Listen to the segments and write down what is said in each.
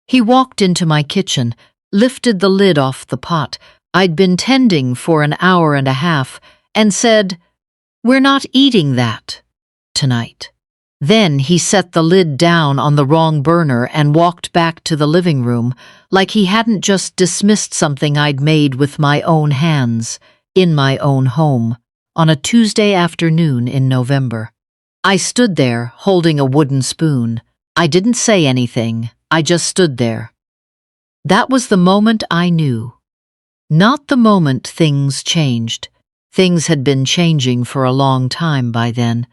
He walked into my kitchen, lifted the lid off the pot I'd been tending for an hour and a half, and said, "We're not eating that tonight." Then he set the lid down on the wrong burner and walked back to the living room like he hadn't just dismissed something I'd made with my own hands, in my own home, on a Tuesday afternoon in November. I stood there, holding a wooden spoon. I didn't say anything, I just stood there. That was the moment I knew. Not the moment things changed. Things had been changing for a long time by then.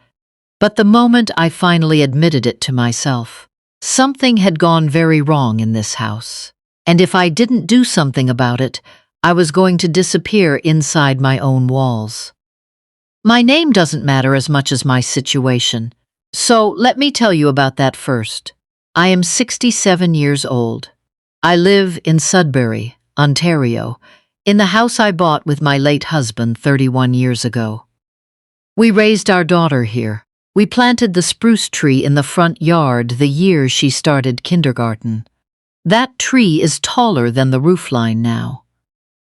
But the moment I finally admitted it to myself. Something had gone very wrong in this house. And if I didn't do something about it, I was going to disappear inside my own walls. My name doesn't matter as much as my situation. So let me tell you about that first. I am 67 years old. I live in Sudbury, Ontario, in the house I bought with my late husband 31 years ago. We raised our daughter here. We planted the spruce tree in the front yard the year she started kindergarten. That tree is taller than the roofline now.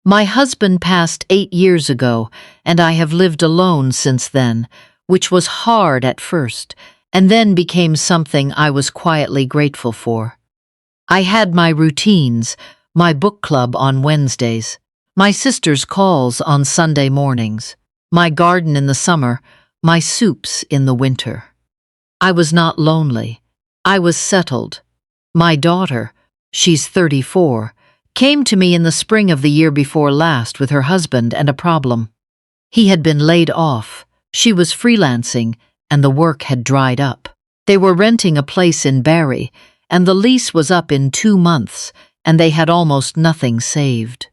My husband passed 8 years ago, and I have lived alone since then, which was hard at first, and then became something I was quietly grateful for. I had my routines, my book club on Wednesdays, my sister's calls on Sunday mornings, my garden in the summer, my soups in the winter. I was not lonely. I was settled. My daughter, she's 34, came to me in the spring of the year before last with her husband and a problem. He had been laid off, she was freelancing, and the work had dried up. They were renting a place in Barrie, and the lease was up in 2 months, and they had almost nothing saved.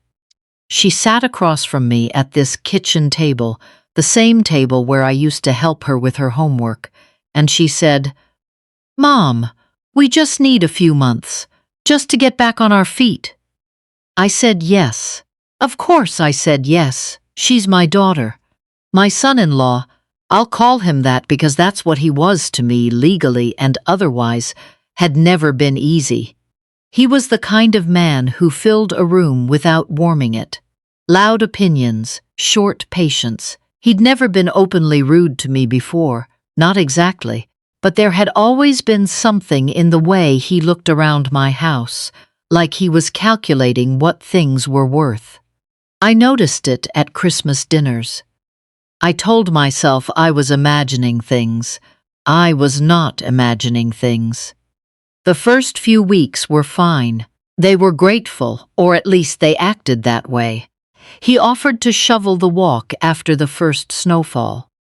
She sat across from me at this kitchen table, the same table where I used to help her with her homework, and she said, "Mom, we just need a few months, just to get back on our feet." I said yes. Of course I said yes. She's my daughter. My son-in-law, I'll call him that because that's what he was to me legally and otherwise, had never been easy. He was the kind of man who filled a room without warming it. Loud opinions, short patience. He'd never been openly rude to me before, not exactly, but there had always been something in the way he looked around my house, like he was calculating what things were worth. I noticed it at Christmas dinners. I told myself I was imagining things. I was not imagining things. The first few weeks were fine. They were grateful, or at least they acted that way. He offered to shovel the walk after the first snowfall.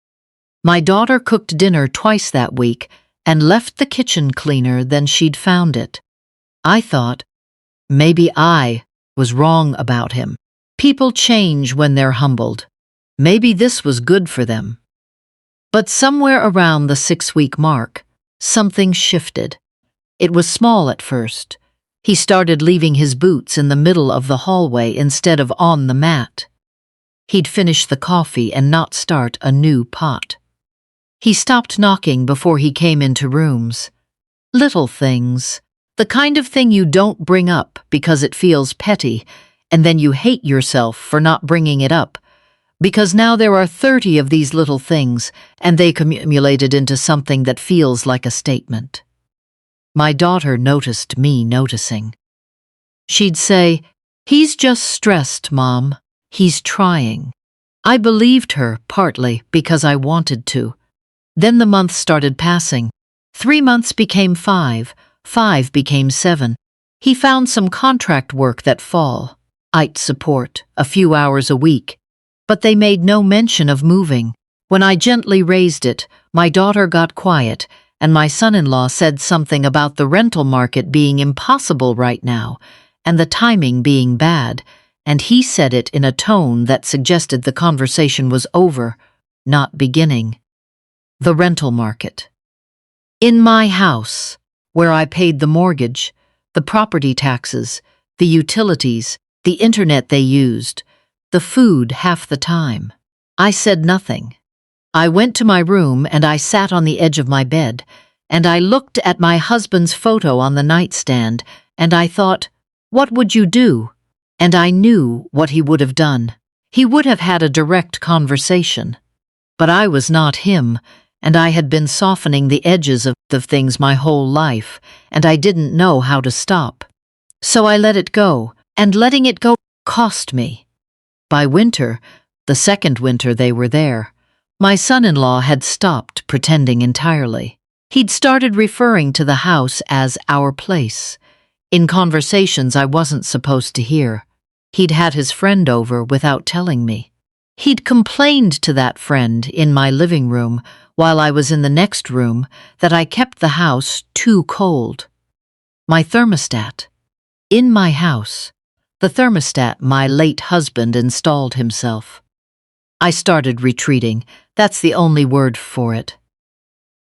My daughter cooked dinner twice that week and left the kitchen cleaner than she'd found it. I thought, maybe I was wrong about him. People change when they're humbled. Maybe this was good for them. But somewhere around the 6-week mark, something shifted. It was small at first. He started leaving his boots in the middle of the hallway instead of on the mat. He'd finish the coffee and not start a new pot. He stopped knocking before he came into rooms. Little things. The kind of thing you don't bring up because it feels petty, and then you hate yourself for not bringing it up, because now there are 30 of these little things, and they accumulated into something that feels like a statement. My daughter noticed me noticing. She'd say, "He's just stressed, Mom. He's trying." I believed her, partly because I wanted to. Then the months started passing. 3 months became 5, 5 became 7. He found some contract work that fall. IT support, a few hours a week. But they made no mention of moving. When I gently raised it, my daughter got quiet, and my son-in-law said something about the rental market being impossible right now, and the timing being bad, and he said it in a tone that suggested the conversation was over, not beginning. The rental market. In my house, where I paid the mortgage, the property taxes, the utilities, the internet they used, the food half the time. I said nothing. I went to my room and I sat on the edge of my bed, and I looked at my husband's photo on the nightstand and I thought, what would you do? And I knew what he would have done. He would have had a direct conversation. But I was not him, and I had been softening the edges of things my whole life, and I didn't know how to stop. So I let it go, and letting it go cost me. By winter, the second winter they were there, my son-in-law had stopped pretending entirely. He'd started referring to the house as our place, in conversations I wasn't supposed to hear. He'd had his friend over without telling me. He'd complained to that friend in my living room while I was in the next room that I kept the house too cold. My thermostat. In my house. The thermostat my late husband installed himself. I started retreating. That's the only word for it.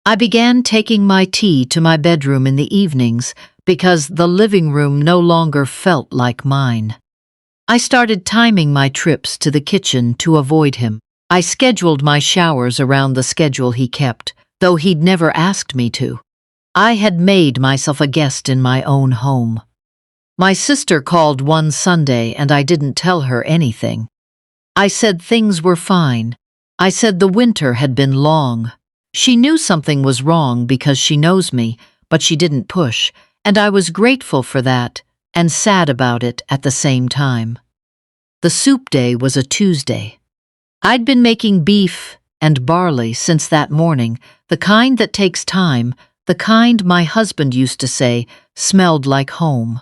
I began taking my tea to my bedroom in the evenings because the living room no longer felt like mine. I started timing my trips to the kitchen to avoid him. I scheduled my showers around the schedule he kept, though he'd never asked me to. I had made myself a guest in my own home. My sister called one Sunday and I didn't tell her anything. I said things were fine. I said the winter had been long. She knew something was wrong because she knows me, but she didn't push, and I was grateful for that and sad about it at the same time. The soup day was a Tuesday. I'd been making beef and barley since that morning, the kind that takes time, the kind my husband used to say smelled like home.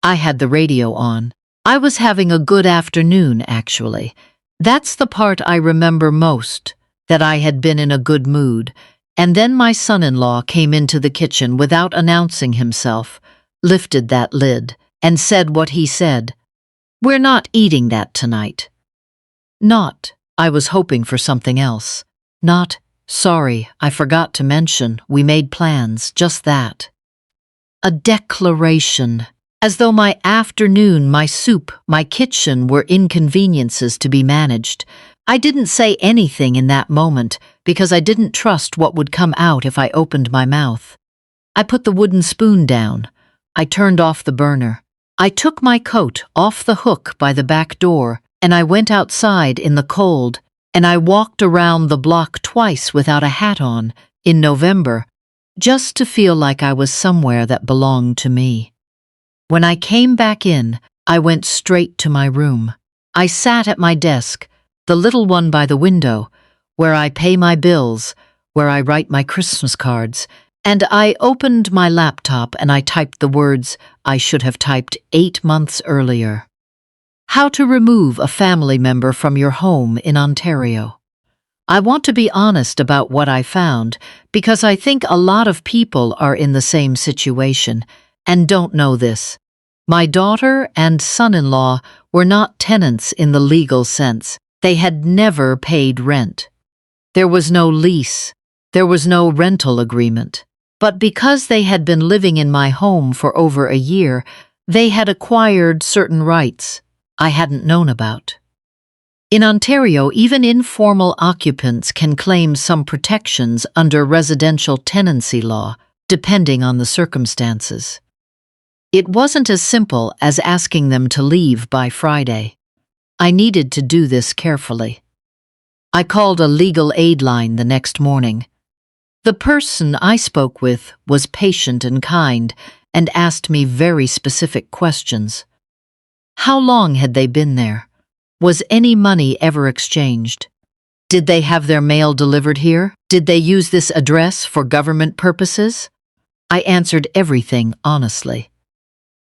I had the radio on. I was having a good afternoon, actually. That's the part I remember most, that I had been in a good mood, and then my son-in-law came into the kitchen without announcing himself, lifted that lid, and said what he said. "We're not eating that tonight." Not, I was hoping for something else. Not, sorry, I forgot to mention, we made plans, just that. A declaration. As though my afternoon, my soup, my kitchen were inconveniences to be managed. I didn't say anything in that moment because I didn't trust what would come out if I opened my mouth. I put the wooden spoon down. I turned off the burner. I took my coat off the hook by the back door, and I went outside in the cold, and I walked around the block twice without a hat on, in November, just to feel like I was somewhere that belonged to me. When I came back in, I went straight to my room. I sat at my desk, the little one by the window, where I pay my bills, where I write my Christmas cards, and I opened my laptop and I typed the words I should have typed 8 months earlier. How to remove a family member from your home in Ontario. I want to be honest about what I found because I think a lot of people are in the same situation and don't know this. My daughter and son-in-law were not tenants in the legal sense. They had never paid rent. There was no lease. There was no rental agreement. But because they had been living in my home for over a year, they had acquired certain rights I hadn't known about. In Ontario, even informal occupants can claim some protections under residential tenancy law, depending on the circumstances. It wasn't as simple as asking them to leave by Friday. I needed to do this carefully. I called a legal aid line the next morning. The person I spoke with was patient and kind and asked me very specific questions. How long had they been there? Was any money ever exchanged? Did they have their mail delivered here? Did they use this address for government purposes? I answered everything honestly.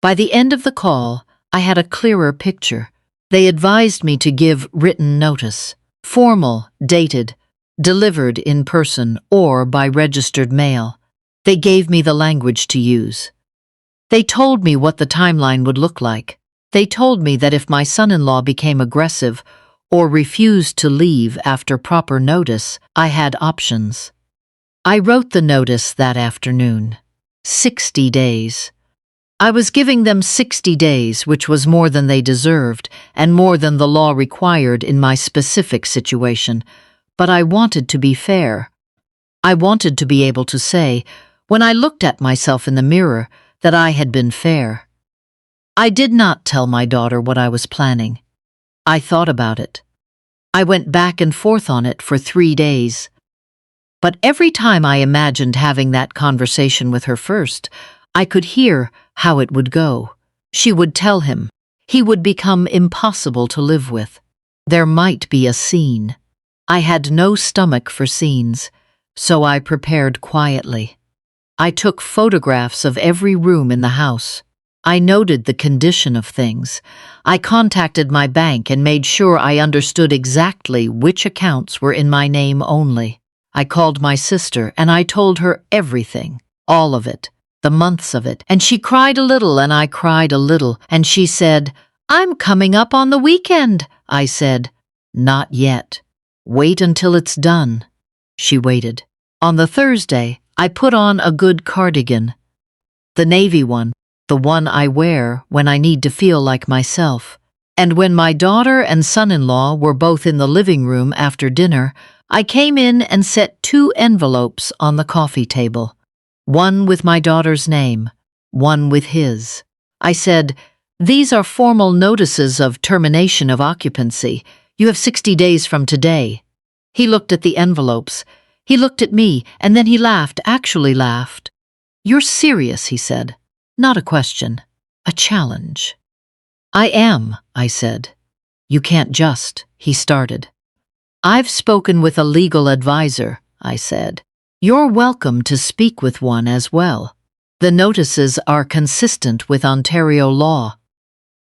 By the end of the call, I had a clearer picture. They advised me to give written notice, formal, dated, delivered in person or by registered mail. They gave me the language to use. They told me what the timeline would look like. They told me that if my son-in-law became aggressive or refused to leave after proper notice, I had options. I wrote the notice that afternoon. 60 days. I was giving them 60 days, which was more than they deserved and more than the law required in my specific situation, but I wanted to be fair. I wanted to be able to say, when I looked at myself in the mirror, that I had been fair. I did not tell my daughter what I was planning. I thought about it. I went back and forth on it for 3 days. But every time I imagined having that conversation with her first, I could hear how it would go. She would tell him. He would become impossible to live with. There might be a scene. I had no stomach for scenes, so I prepared quietly. I took photographs of every room in the house. I noted the condition of things. I contacted my bank and made sure I understood exactly which accounts were in my name only. I called my sister and I told her everything, all of it, the months of it, and she cried a little and I cried a little, and she said, "I'm coming up on the weekend." I said, "Not yet. Wait until it's done." She waited. On the Thursday, I put on a good cardigan, the navy one, the one I wear when I need to feel like myself. And when my daughter and son-in-law were both in the living room after dinner, I came in and set 2 envelopes on the coffee table, one with my daughter's name, one with his. I said, "These are formal notices of termination of occupancy. You have 60 days from today." He looked at the envelopes. He looked at me, and then he laughed, actually laughed. "You're serious," he said. "Not a question, a challenge." "I am," I said. "You can't just," he started. "I've spoken with a legal advisor," I said. "You're welcome to speak with one as well. The notices are consistent with Ontario law.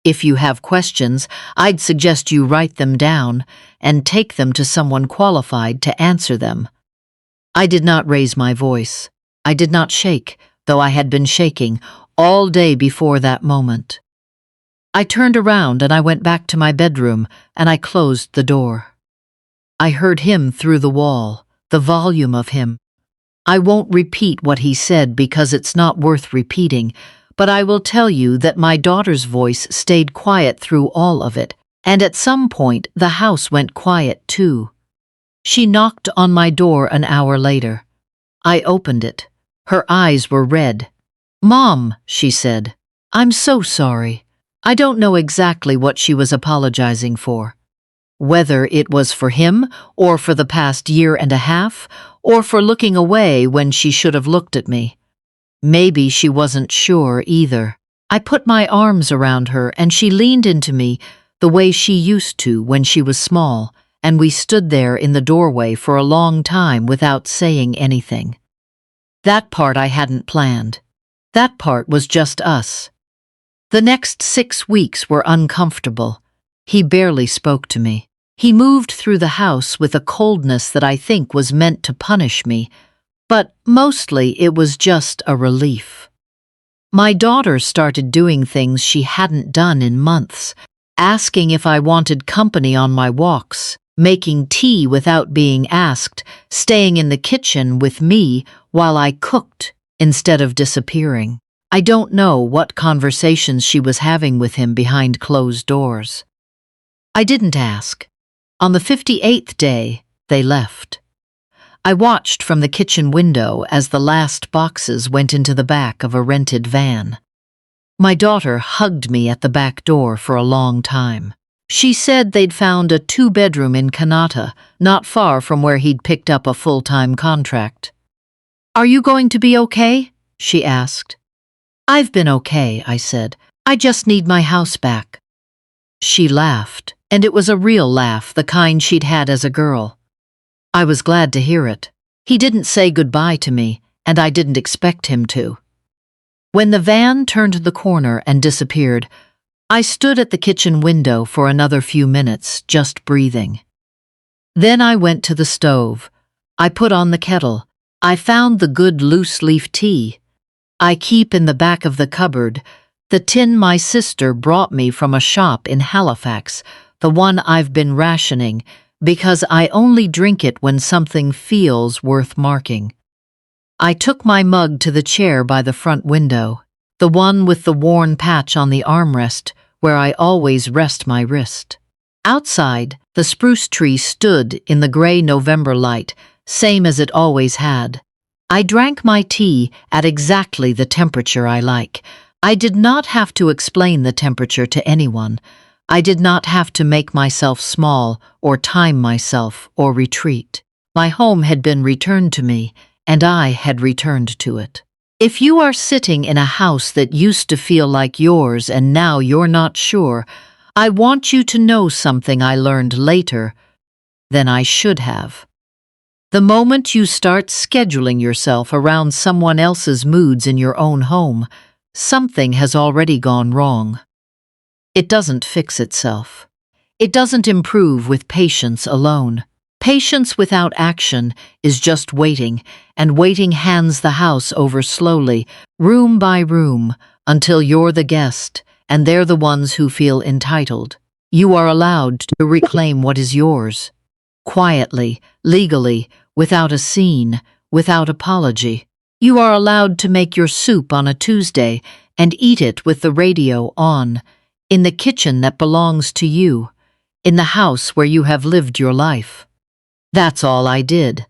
If you have questions, I'd suggest you write them down and take them to someone qualified to answer them." I did not raise my voice. I did not shake, though I had been shaking all day before that moment. I turned around and I went back to my bedroom and I closed the door. I heard him through the wall, the volume of him. I won't repeat what he said because it's not worth repeating, but I will tell you that my daughter's voice stayed quiet through all of it, and at some point the house went quiet too. She knocked on my door an hour later. I opened it. Her eyes were red. "Mom," she said, "I'm so sorry." I don't know exactly what she was apologizing for. Whether it was for him, or for the past 1.5 years, or for looking away when she should have looked at me. Maybe she wasn't sure either. I put my arms around her and she leaned into me the way she used to when she was small, and we stood there in the doorway for a long time without saying anything. That part I hadn't planned. That part was just us. The next 6 weeks were uncomfortable. He barely spoke to me. He moved through the house with a coldness that I think was meant to punish me, but mostly it was just a relief. My daughter started doing things she hadn't done in months, asking if I wanted company on my walks, making tea without being asked, staying in the kitchen with me while I cooked instead of disappearing. I don't know what conversations she was having with him behind closed doors. I didn't ask. On the 58th day, they left. I watched from the kitchen window as the last boxes went into the back of a rented van. My daughter hugged me at the back door for a long time. She said they'd found a 2-bedroom in Kanata, not far from where he'd picked up a full-time contract. "Are you going to be okay?" she asked. "I've been okay," I said. "I just need my house back." She laughed, and it was a real laugh, the kind she'd had as a girl. I was glad to hear it. He didn't say goodbye to me, and I didn't expect him to. When the van turned the corner and disappeared, I stood at the kitchen window for another few minutes, just breathing. Then I went to the stove. I put on the kettle. I found the good loose-leaf tea I keep in the back of the cupboard, the tin my sister brought me from a shop in Halifax, the one I've been rationing, because I only drink it when something feels worth marking. I took my mug to the chair by the front window, the one with the worn patch on the armrest where I always rest my wrist. Outside, the spruce tree stood in the gray November light, same as it always had. I drank my tea at exactly the temperature I like. I did not have to explain the temperature to anyone. I did not have to make myself small or time myself or retreat. My home had been returned to me, and I had returned to it. If you are sitting in a house that used to feel like yours and now you're not sure, I want you to know something I learned later than I should have. The moment you start scheduling yourself around someone else's moods in your own home, something has already gone wrong. It doesn't fix itself. It doesn't improve with patience alone. Patience without action is just waiting, and waiting hands the house over slowly, room by room, until you're the guest, and they're the ones who feel entitled. You are allowed to reclaim what is yours. Quietly, legally, without a scene, without apology. You are allowed to make your soup on a Tuesday and eat it with the radio on, in the kitchen that belongs to you, in the house where you have lived your life. That's all I did.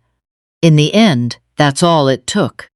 In the end, that's all it took.